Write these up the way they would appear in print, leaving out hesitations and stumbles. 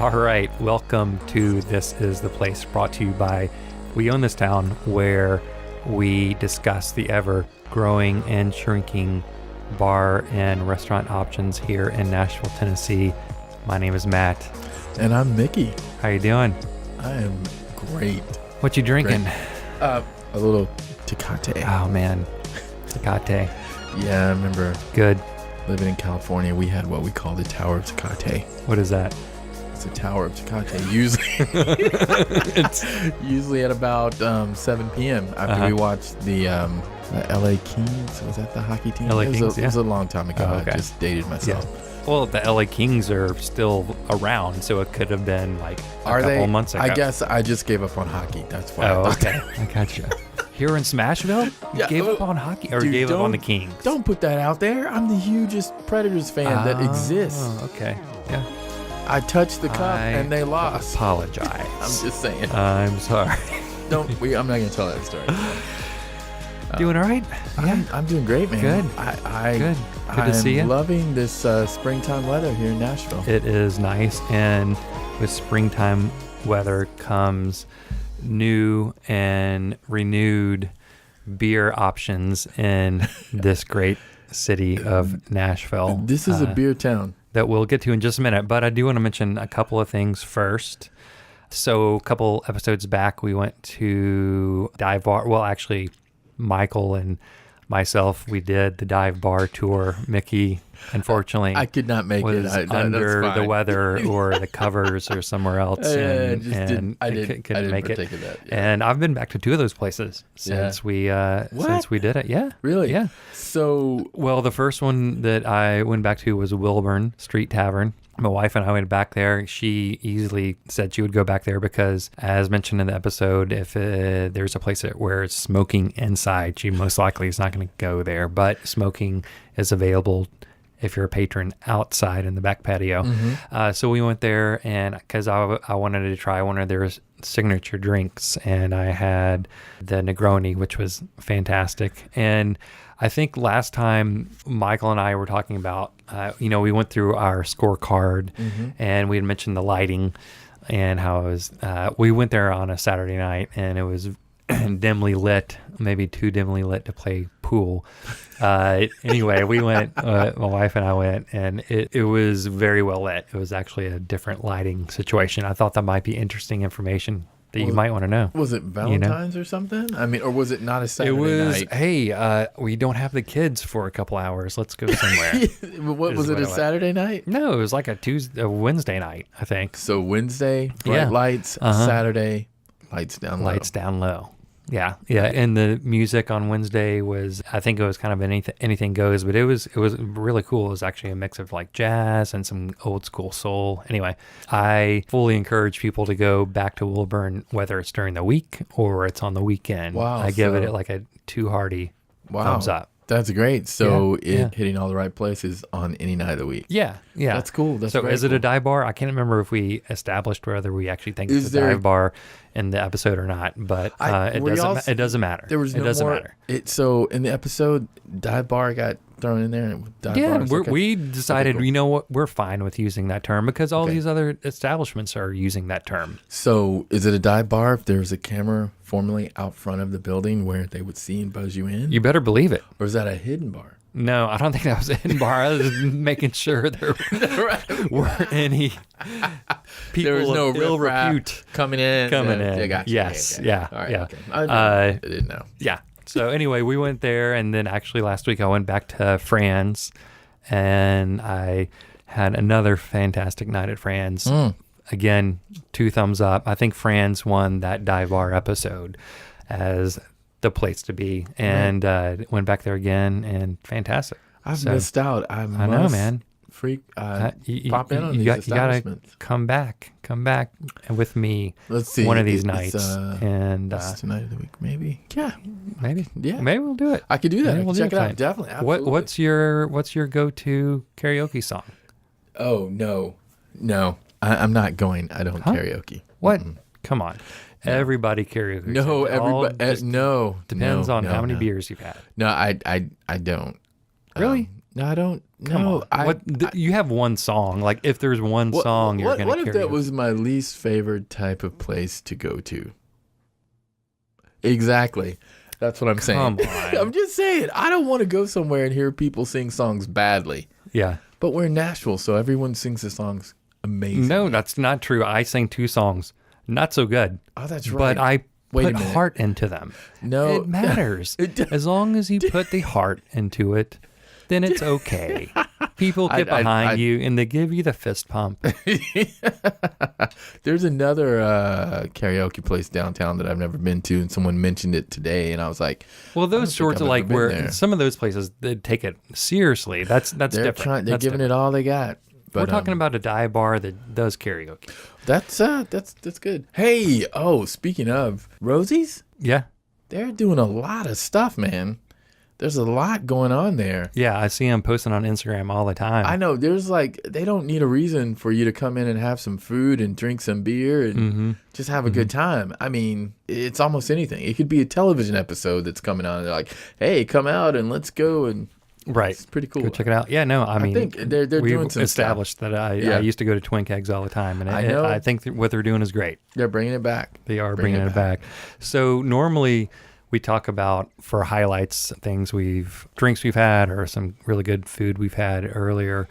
All right, welcome to This Is the Place, brought to you by We Own This Town, where we discuss the ever-growing and shrinking bar and restaurant options here in Nashville, Tennessee. My name is Matt. And I'm Mickey. How you doing? I am great. What you drinking? A little Tecate. Oh, man. Tecate. Yeah, I remember Good. living in California. We had what we call the Tower of Tecate. What is that? It's a Tower of Tecate. Usually at about 7 p.m. after we watched the LA Kings. Was that the hockey team? LA It Kings, was a long time ago. Oh, okay. I just dated myself. Yeah. Well, the LA Kings are still around, so it could have been like a couple months ago. I guess I just gave up on hockey. That's why. Oh, okay. I gotcha. Here in Smashville? You gave up on hockey? Or Dude, gave up on the Kings? Don't put that out there. I'm the hugest Predators fan that exists. Oh, okay. Yeah. I touched the cup and they lost. Apologize. I'm just saying. I'm sorry. I'm not going to tell that story. Doing all right? Yeah. I'm doing great, man. Good. Good to see you. I'm loving this springtime weather here in Nashville. It is nice, and with springtime weather comes new and renewed beer options in this great city of Nashville. This is a beer town. That we'll get to in just a minute, but I do want to mention a couple of things first. So a couple episodes back, we went to Dive Bar. Well, actually, Michael and myself, we did the Dive Bar tour. Mickey, unfortunately, I could not make was it. under the weather or the covers or somewhere else, and I couldn't make it. Of that, yeah. And I've been back to two of those places since we did it. Yeah, really? Yeah. So, well, the first one that I went back to was Wilburn Street Tavern. My wife and I went back there. She easily said she would go back there because, as mentioned in the episode, if there's a place where it's smoking inside, she most likely is not going to go there. But smoking is available if you're a patron outside in the back patio. Mm-hmm. So we went there, and because I wanted to try one of their signature drinks, and I had the Negroni, which was fantastic. And I think last time Michael and I were talking about, we went through our scorecard, and we had mentioned the lighting and how it was, we went there on a Saturday night, and it was dimly lit, maybe too dimly lit to play pool. Anyway, we went, my wife and I went, and it was very well lit. It was actually a different lighting situation. I thought that might be interesting information that you might want to know. Was it Valentine's or something? I mean, or was it not a Saturday night? It was, hey, we don't have the kids for a couple hours. Let's go somewhere. What was it, a Saturday night? No, it was like a Wednesday night, I think. So Wednesday, bright lights, Saturday, lights down low. Lights down low. Yeah. And the music on Wednesday was, I think it was kind of anything goes, but it was really cool. It was actually a mix of like jazz and some old school soul. Anyway, I fully encourage people to go back to Wilburn, whether it's during the week or it's on the weekend. Wow. I give it like a 2 hearty thumbs up. That's great. So hitting all the right places on any night of the week. Yeah. That's cool. That's so is it a dive bar? I can't remember if we established whether we actually think it's a dive bar in the episode or not, but it doesn't matter. There was matter. So in the episode, dive bar got thrown in there. And we decided, you know what, we're fine with using that term because all these other establishments are using that term. So is it a dive bar if there's a camera formally out front of the building where they would see and buzz you in? You better believe it. Or is that a hidden bar? No, I don't think that was a hidden bar. I was making sure there weren't any people there was no of ill repute coming in. I got you. Yes. Okay. Yeah. All right, yeah. Okay. I didn't know. Yeah. So anyway, we went there, and then actually last week I went back to Fran's, and I had another fantastic night at Fran's. Again, 2 thumbs up. I think Fran's won that dive bar episode as the place to be, and went back there again, and fantastic. I've missed out. I know, man. Pop in on these establishments. You gotta come back with me. Let's see, one of these nights, and tonight of the week, maybe. Yeah, maybe we'll do it. I could do that. Maybe we'll check it out. Definitely. Absolutely. What's your go-to karaoke song? Oh no, I'm not going. I don't karaoke. What? Mm-mm. Come on. No. Everybody karaoke. No, everybody. No. Depends on how many beers you've had. No, I don't. Really? No, I don't. Come No, on. You have one song. Like, if there's one song you're going to carry. What if that was my least favorite type of place to go to? Exactly. That's what I'm saying. Come on. I'm just saying. I don't want to go somewhere and hear people sing songs badly. Yeah. But we're in Nashville, so everyone sings the songs amazing. No, that's not true. I sang 2 songs. Not so good. Oh, that's right. But I put heart into them. No. It matters. As long as you put the heart into it, then it's okay. People get behind you and they give you the fist pump. There's another karaoke place downtown that I've never been to, and someone mentioned it today, and I was like, well, those sorts of like where some of those places they take it seriously. That's different. They're giving it all they got. But, we're talking about a dive bar that does karaoke. That's good. Hey, speaking of Rosie's, yeah, they're doing a lot of stuff, man. There's a lot going on there. Yeah, I see them posting on Instagram all the time. I know. There's they don't need a reason for you to come in and have some food and drink some beer and just have a good time. I mean, it's almost anything. It could be a television episode that's coming on. They're like, hey, come out and let's go. And right. It's pretty cool. Go check it out. Yeah, no, I mean, think they're doing some established stuff. That I used to go to Twin Kegs all the time. And I think what they're doing is great. They're bringing it back. They are bringing it back. So normally we talk about for highlights drinks we've had or some really good food we've had earlier.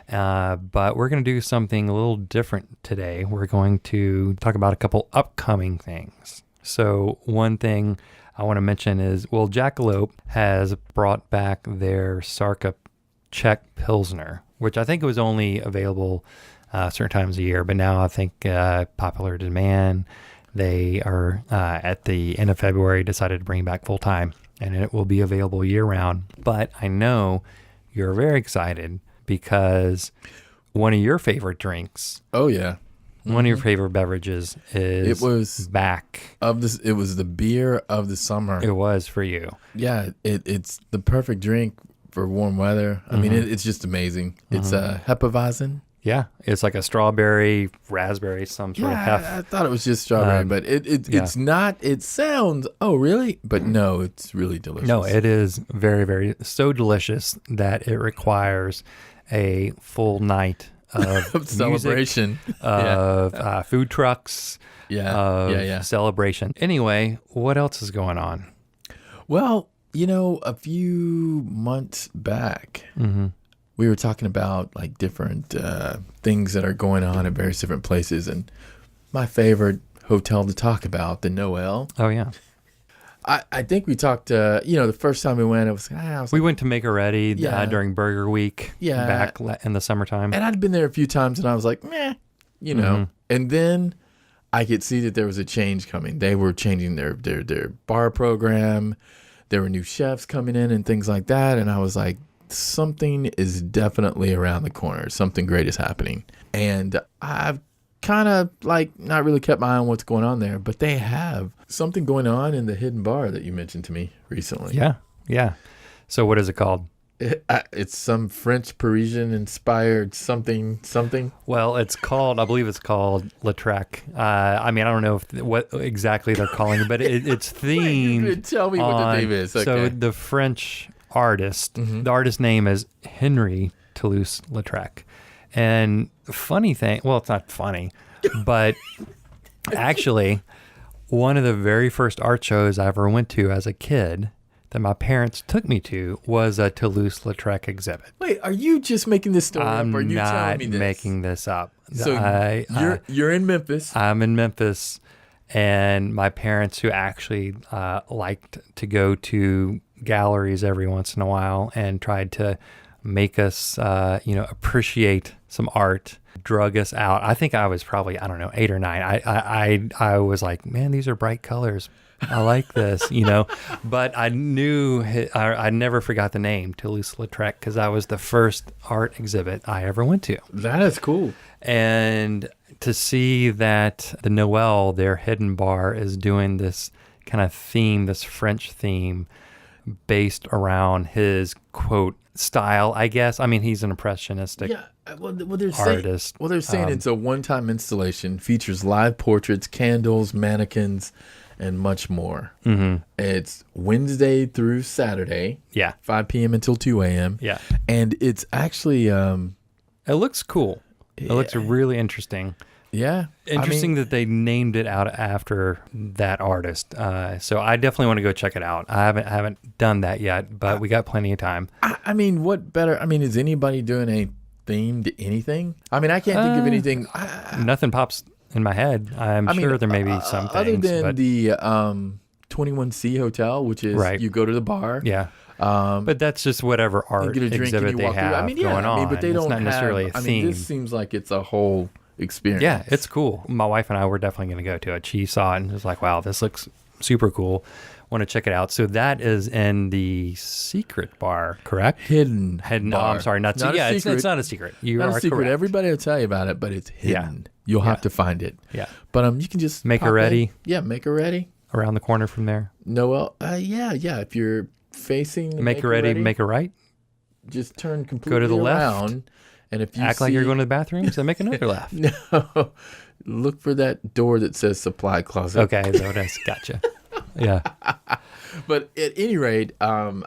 But we're going to do something a little different today. We're going to talk about a couple upcoming things. So one thing I want to mention is, Jackalope has brought back their Sarka Czech Pilsner, which I think was only available certain times a year, but now I think popular demand. They are at the end of February decided to bring it back full time, and it will be available year round. But I know you're very excited because one of your favorite drinks. Oh yeah. One of your favorite beverages is back. It was the beer of the summer. It was for you. Yeah, it's the perfect drink for warm weather. I mean, it's just amazing. It's Hefeweizen. Yeah, it's like a strawberry, raspberry, some sort of hef. I thought it was just strawberry, but it's not. It sounds, oh really? But no, it's really delicious. No, it is very, very, so delicious that it requires a full night of celebration, of food trucks, of celebration. Anyway, what else is going on? Well, a few months back, we were talking about like different things that are going on at various different places, and my favorite hotel to talk about, the Noel. Oh yeah. I think we talked, the first time we went, we went to MakerReady during Burger Week back in the summertime. And I'd been there a few times and I was like, meh, And then I could see that there was a change coming. They were changing their bar program. There were new chefs coming in and things like that. And I was like, something is definitely around the corner. Something great is happening. And I've kind of not really kept my eye on what's going on there, but they have something going on in the hidden bar that you mentioned to me recently. Yeah. So what is it called? It's some French Parisian inspired something. Well, I believe it's called Lautrec. I don't know what exactly they're calling it, but it's themed. Wait, tell me what the name is. Okay. So the French artist, the artist name is Henry Toulouse-Lautrec. And funny thing, well, it's not funny, but actually one of the very first art shows I ever went to as a kid that my parents took me to was a Toulouse-Lautrec exhibit. Wait, are you just making this story up, or are you telling me this? I'm not making this up. So you're in Memphis. I'm in Memphis, and my parents, who actually liked to go to galleries every once in a while and tried to make us, appreciate some art, drug us out. I think I was probably, 8 or 9. I was like, man, these are bright colors. I like this, but I knew, I never forgot the name, Toulouse-Lautrec, because that was the first art exhibit I ever went to. That is cool. And to see that the Noel, their hidden bar, is doing this kind of theme, this French theme, based around his, quote, style, I guess. I mean, he's an impressionistic they're artist. Saying, they're saying it's a one-time installation, features live portraits, candles, mannequins, and much more. Mm-hmm. It's Wednesday through Saturday. Yeah. 5 p.m. until 2 a.m. Yeah. And it's actually... it looks cool. It looks really interesting. Yeah. Interesting that they named it out after that artist. So I definitely want to go check it out. I haven't done that yet, but we got plenty of time. I mean, what better? I mean, is anybody doing a themed anything? I mean, I can't think of anything. Nothing pops in my head. I'm sure there may be some other things. Other than but, the 21C Hotel, which is you go to the bar. Yeah. But that's just whatever art exhibit they have going on. But they don't it's not necessarily a theme. I mean, this seems like it's a whole experience. Yeah, it's cool. My wife and I were definitely going to go to it. She saw it and was like, wow, this looks super cool. Want to check it out. So that is in the secret bar, correct? Hidden bar. Oh, I'm sorry. It's not a secret. You not are a secret. correct. Everybody will tell you about it, but it's hidden. Yeah. You'll have to find it. Yeah. But you can just MakerReady. Yeah, MakerReady. Around the corner from there. Noel. Yeah. If you're facing MakerReady, make a right. Just turn completely go to the around. left. And if you act like you're going to the bathrooms, then make another left. No, look for that door that says supply closet. Okay, that's gotcha. Yeah. But at any rate, I'd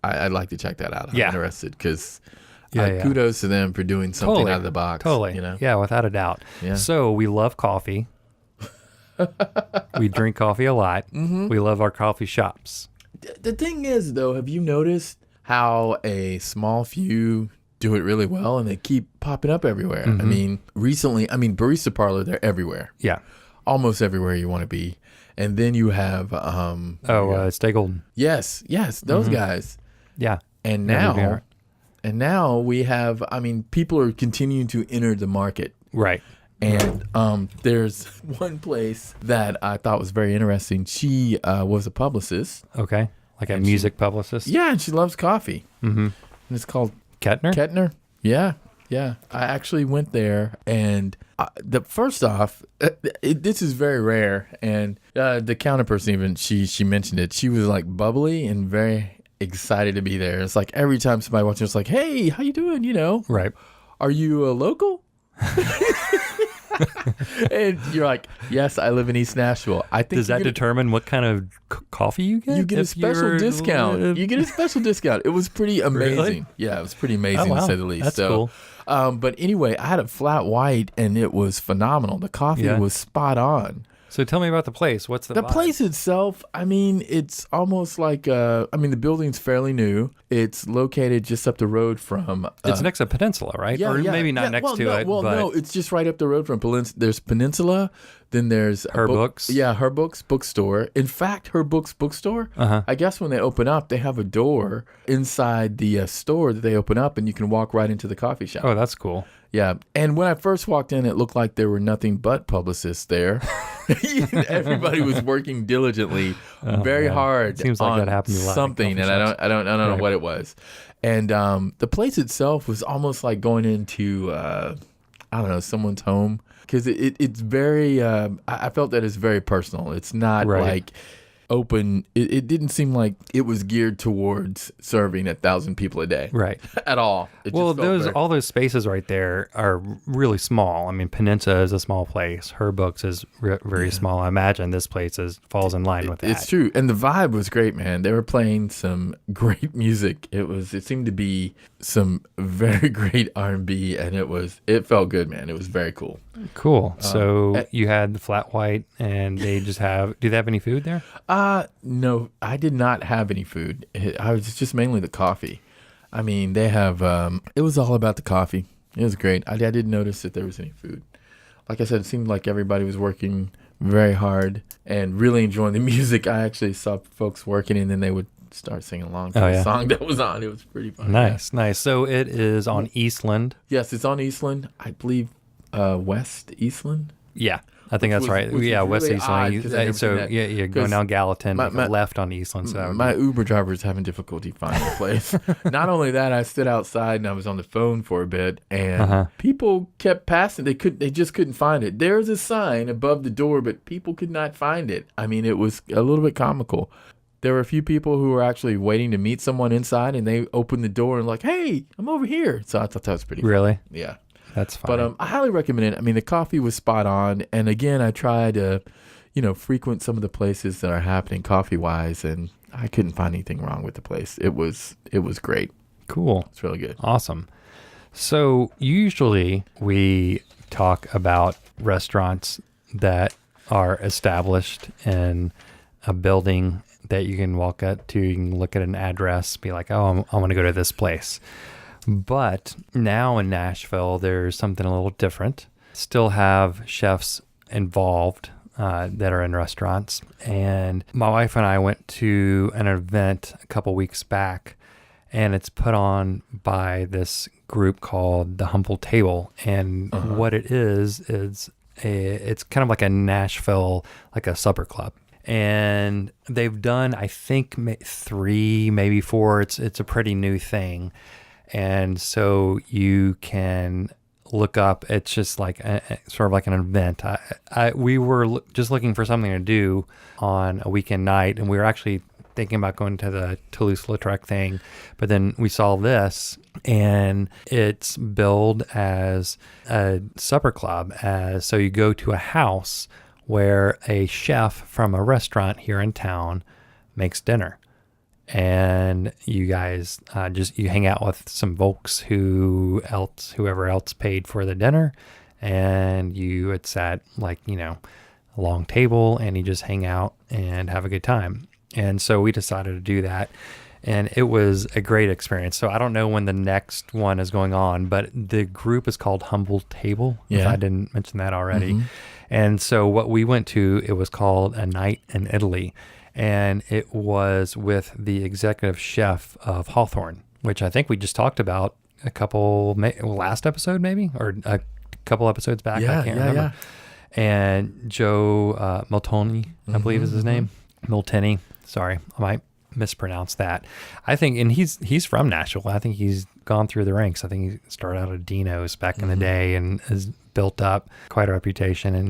like to check that out. I'm interested because kudos to them for doing something out of the box. Totally. Yeah, without a doubt. Yeah. So we love coffee. We drink coffee a lot. Mm-hmm. We love our coffee shops. The thing is, though, have you noticed how a small few do it really well and they keep popping up everywhere? Mm-hmm. I mean, recently, Barista Parlor, they're everywhere. Yeah. Almost everywhere you want to be. And then you have... Stay Golden. Yes, those guys. Yeah. And now we have, people are continuing to enter the market. Right. And there's one place that I thought was very interesting. She was a publicist. Okay. Like a music publicist? Yeah, and she loves coffee. Mm-hmm. And it's called... Ketner? Ketner. Yeah. I actually went there, and first off, this is very rare. And the counter person even, she mentioned it. She was like bubbly and very excited to be there. It's like every time somebody walks in, it's like, hey, how you doing? Right. Are you a local? And you're like, yes, I live in East Nashville. I think does that determine what kind of coffee you get? You get a special discount. You get a special discount. It was pretty amazing. Really? Yeah, it was pretty amazing to say the least. That's cool. But anyway, I had a flat white and it was phenomenal. The coffee was spot on. So tell me about the place. What's the vibe? Place itself? It's almost like the building's fairly new. It's located just up the road from. It's next to Peninsula, right? Yeah, maybe not next to it. No, it's just right up the road from Peninsula. There's Peninsula. Then there's Her Books. Yeah, Her Books bookstore. In fact, Her Books bookstore. I guess when they open up, they have a door inside the store that they open up, and you can walk right into the coffee shop. Oh, that's cool. Yeah, and when I first walked in, it looked like there were nothing but publicists there. Everybody was working diligently, very hard. It seems like that happened a lot. Something, and I don't know what it was. And the place itself was almost like going into someone's home, because it's very. I felt that it's very personal. It's not like open. It didn't seem like it was geared towards serving 1,000 people a day, right? At all. All those spaces right there are really small. Peninsula is a small place. Her Books is very small. I imagine this place falls in line with that. It's true, and the vibe was great, man. They were playing some great music. It seemed to be some very great R&B, and it felt good, man. It was very cool. Cool. So you had the flat white, and they just do they have any food there? No, I did not have any food. I was just mainly the coffee. They have, it was all about the coffee. It was great. I didn't notice that there was any food. Like I said, it seemed like everybody was working very hard and really enjoying the music. I actually saw folks working, and then they would start singing along to the song that was on. It was pretty fun. Nice. So it is on Eastland. Yes, it's on Eastland. I believe West Eastland. Yeah. I think that's right. Yeah, West really Eastland. So you're going down Gallatin, left on Eastland. So my Uber driver is having difficulty finding a place. Not only that, I stood outside and I was on the phone for a bit, and people kept passing. They just couldn't find it. There's a sign above the door, but people could not find it. It was a little bit comical. there were a few people who were actually waiting to meet someone inside, and they opened the door and like, hey, I'm over here. So I thought that was pretty fun. Really? Yeah. That's fine. But I highly recommend it. I mean, the coffee was spot on. And again, I try to, frequent some of the places that are happening coffee-wise, and I couldn't find anything wrong with the place. It was great. Cool. It's really good. Awesome. So usually we talk about restaurants that are established in a building that you can walk up to. You can look at an address, be like, oh, I want to go to this place. But now in Nashville, there's something a little different. Still have chefs involved that are in restaurants. And my wife and I went to an event a couple weeks back, and it's put on by this group called The Humble Table. And what it is it's kind of like a Nashville, like a supper club. And they've done, I think, 3, maybe 4. It's a pretty new thing. And so you can look up, it's just like sort of like an event. We were just looking for something to do on a weekend night, and we were actually thinking about going to the Toulouse-Lautrec thing, but then we saw this, and it's billed as a supper club. So you go to a house where a chef from a restaurant here in town makes dinner. And you guys you hang out with some folks whoever else paid for the dinner, and it's at a long table, and you just hang out and have a good time. And so we decided to do that, and it was a great experience. So I don't know when the next one is going on, but the group is called Humble Table, if I didn't mention that already. Mm-hmm. And so what we went to, it was called A Night in Italy. And it was with the executive chef of Hawthorne, which I think we just talked about last episode maybe, or a couple episodes back. I can't remember. Yeah. And Joe Molteni, I believe is his name. Molteni. Sorry, I might mispronounce that. I think, and he's from Nashville. I think he's gone through the ranks. I think he started out at Dino's back in the day and has built up quite a reputation. And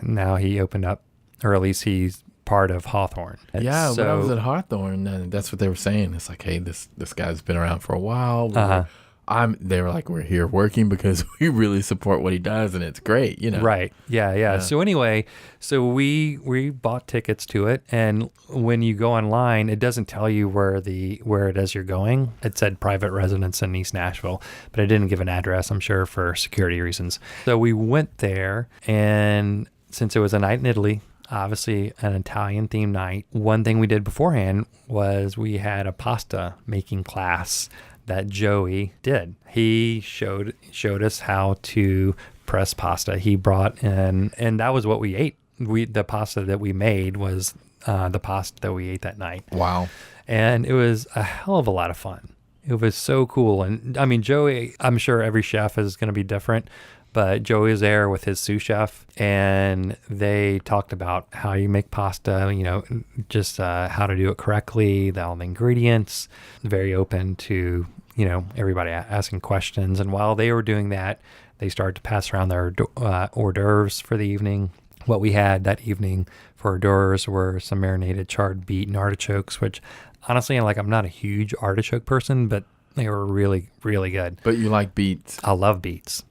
now he opened up, or at least he's part of Hawthorne. Yeah, when I was at Hawthorne, that's what they were saying. It's like, hey, this guy's been around for a while. They were like, we're here working because we really support what he does, and it's great, Right. Yeah. So anyway, we bought tickets to it, and when you go online, it doesn't tell you where it is you're going. It said private residence in East Nashville, but it didn't give an address, I'm sure, for security reasons. So we went there, and since it was a night in Italy, obviously an Italian themed night, one thing we did beforehand was we had a pasta making class that Joey did. He showed us how to press pasta. He brought in, and that was what we ate. The pasta that we made was the pasta that we ate that night. Wow. And it was a hell of a lot of fun. It was so cool. And I mean, Joey, I'm sure every chef is going to be different, but Joey was there with his sous chef, and they talked about how you make pasta, just how to do it correctly, all the ingredients, very open to, everybody asking questions. And while they were doing that, they started to pass around their hors d'oeuvres for the evening. What we had that evening for hors d'oeuvres were some marinated charred beet and artichokes, which honestly, I'm not a huge artichoke person, but they were really, really good. But you like beets. I love beets.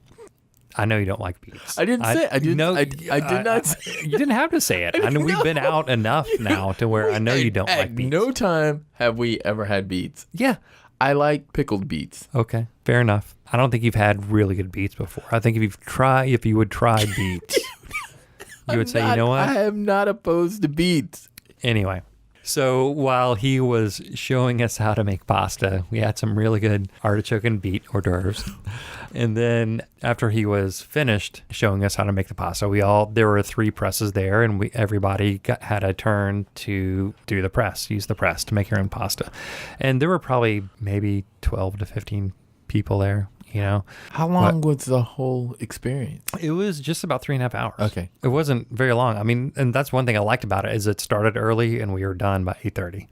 I know you don't like beets. I didn't say. I did not say. You didn't have to say it. I know we've been out enough now to where I know you don't like beets. At no time have we ever had beets. Yeah. I like pickled beets. Okay, fair enough. I don't think you've had really good beets before. I think if you would try beets, you would say, you know what? I am not opposed to beets. Anyway. So while he was showing us how to make pasta, we had some really good artichoke and beet hors d'oeuvres. And then after he was finished showing us how to make the pasta, there were 3 presses there, and everybody had a turn to use the press to make your own pasta. And there were probably maybe 12 to 15 people there. How long was the whole experience? It was just about 3.5 hours. Okay. It wasn't very long. I mean, and that's one thing I liked about it is it started early and we were done by 8:30,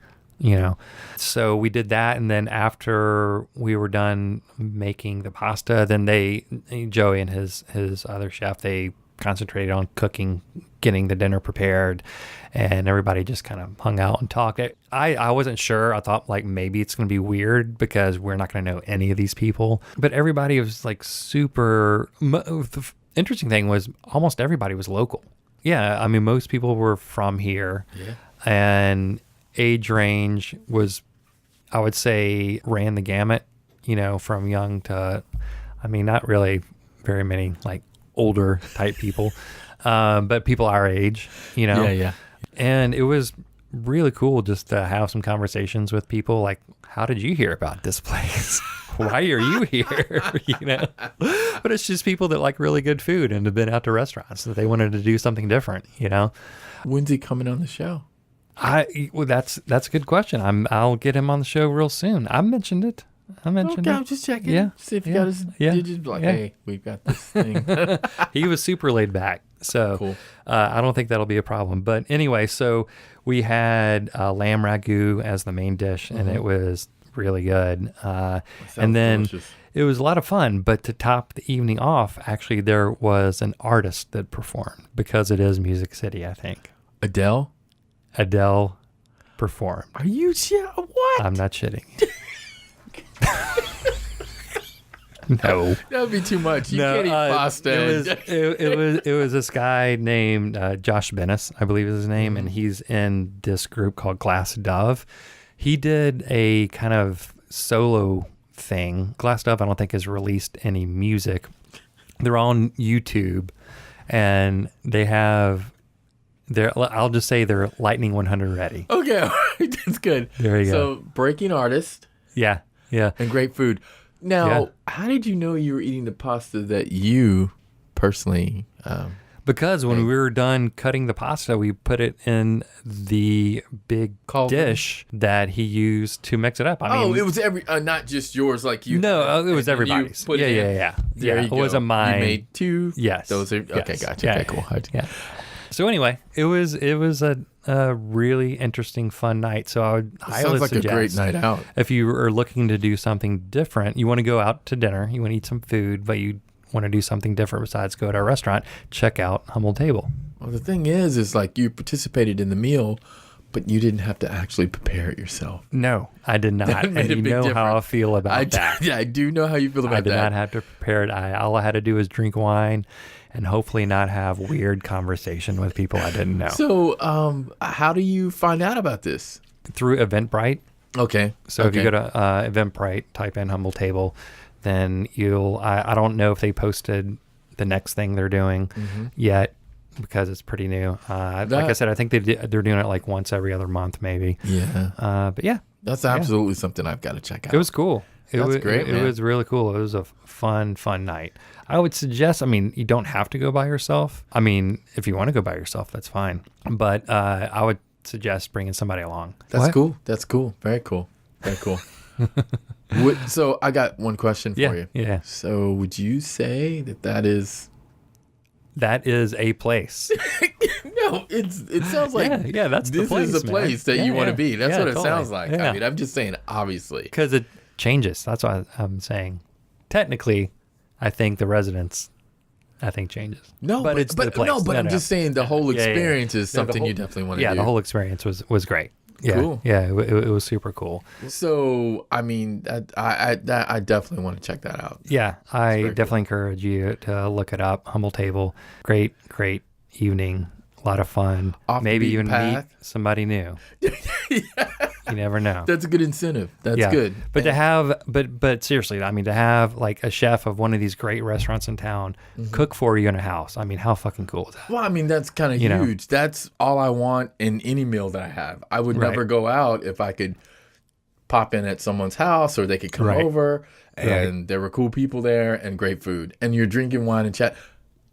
So we did that. And then after we were done making the pasta, then Joey and his other chef, they concentrated on cooking, getting the dinner prepared, and everybody just kind of hung out and talked. I wasn't sure. I thought like maybe it's going to be weird because we're not going to know any of these people, but everybody was like super. The interesting thing was almost everybody was local. Yeah, I mean, most people were from here, and age range was, I would say, ran the gamut, you know, from young to, I mean, not really very many like older type people, but people our age, you know. Yeah. And it was really cool just to have some conversations with people like, how did you hear about this place? Why are you here? You know, but it's just people that like really good food and have been out to restaurants that they wanted to do something different, you know. When's he coming on the show? Well, that's a good question. I'll get him on the show real soon. I mentioned it. Okay, I'm just checking. Yeah. See if he got his digits. Like, hey, we've got this thing. He was super laid back. So cool. I don't think that'll be a problem. But anyway, so we had lamb ragu as the main dish, and it was really good. And then delicious. It was a lot of fun. But to top the evening off, actually, there was an artist that performed because it is Music City, I think. Adele performed. Are you what? I'm not shitting. No, that would be too much. You can't eat pasta. It was this guy named Josh Bennis, I believe is his name, and he's in this group called Glass Dove. He did a kind of solo thing. Glass Dove, I don't think, has released any music. They're on YouTube, and they have. I'll just say they're Lightning 100 ready. Okay, that's good. There you go. So, breaking artist. Yeah. And great food. Now, how did you know you were eating the pasta that you personally... because when we were done cutting the pasta, we put it in the big dish that he used to mix it up. I mean, it was not just yours, like you. No, it was everybody's. Yeah. There you it go. wasn't mine. You made two. Yes. Those are okay. Gotcha. Yeah. Okay, cool. Yeah. So anyway, it was a really interesting, fun night. So I would highly suggest. Sounds like a great night out. If you are looking to do something different, you want to go out to dinner, you want to eat some food, but you want to do something different besides go to a restaurant, check out Humble Table. Well, the thing is like you participated in the meal, but you didn't have to actually prepare it yourself. No, I did not. And you know how I feel about that. Yeah, I do know how you feel about that. I did not have to prepare it. All I had to do was drink wine and hopefully not have weird conversation with people I didn't know. So, how do you find out about this? Through Eventbrite. Okay. So if you go to Eventbrite, type in Humble Table, then I don't know if they posted the next thing they're doing yet because it's pretty new. Like I said, I think they're doing it like once every other month maybe. Yeah. But yeah. That's absolutely something I've got to check out. It was cool. That's great, man. It was really cool. It was a fun night. I would suggest, I mean, you don't have to go by yourself. I mean, if you want to go by yourself, that's fine. But I would suggest bringing somebody along. That's cool. That's cool. Very cool. Very cool. So I got one question for you. Yeah. So would you say that is... That is a place. No, it sounds like that's the place. This is the place that you want to be. That's what it totally sounds like. Yeah. I mean, I'm just saying, obviously. Because it changes. That's what I'm saying. Technically, I think the residence, changes. No, but it's the place. No, but I'm just saying the whole experience is something you definitely want to do. Yeah, the whole experience was great. Yeah, cool. Yeah, it was super cool. So, I mean, I definitely want to check that out. Yeah, I definitely encourage you to look it up. Humble Table, great evening, a lot of fun. Maybe even meet somebody new. You never know. That's a good incentive. That's good. But to have, but seriously, I mean, to have like a chef of one of these great restaurants in town cook for you in a house. I mean, how fucking cool is that? Well, I mean, that's kind of huge. That's all I want in any meal that I have. I would never go out if I could pop in at someone's house or they could come over and there were cool people there and great food. And you're drinking wine and chat.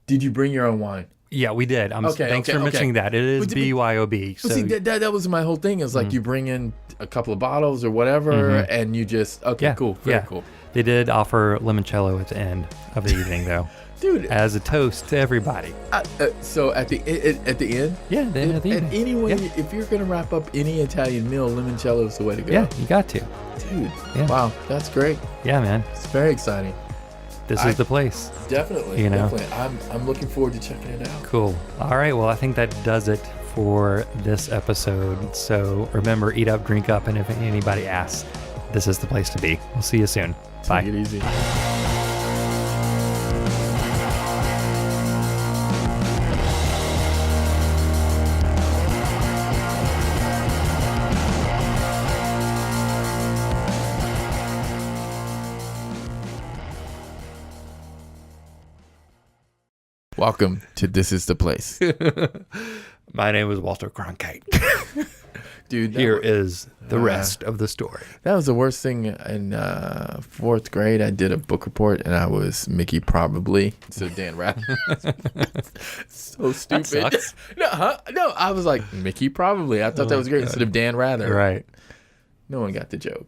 Did you bring your own wine? Yeah, we did. Thanks for mentioning that. It is BYOB. So see, that was my whole thing. Is like you bring in a couple of bottles or whatever, and you just cool, very cool. They did offer limoncello at the end of the evening, though, dude, as a toast to everybody. So at the end, at the end. And anyway, if you're gonna wrap up any Italian meal, limoncello is the way to go. Yeah, you got to, dude. Yeah. Wow, that's great. Yeah, man, it's very exciting. this is the place. Definitely. You know? Definitely. I'm looking forward to checking it out. Cool. All right. Well, I think that does it for this episode. So remember, eat up, drink up, and if anybody asks, this is the place to be. We'll see you soon. Bye. Take it easy. Welcome to This Is the Place. My name is Walter Cronkite. Dude, Here is the rest of the story. that was the worst thing in 4th grade. I did a book report and I was Mickey Probably. So Dan Rather. So stupid. No, I was like Mickey Probably. I thought that was great instead of Dan Rather. Right. No one got the joke.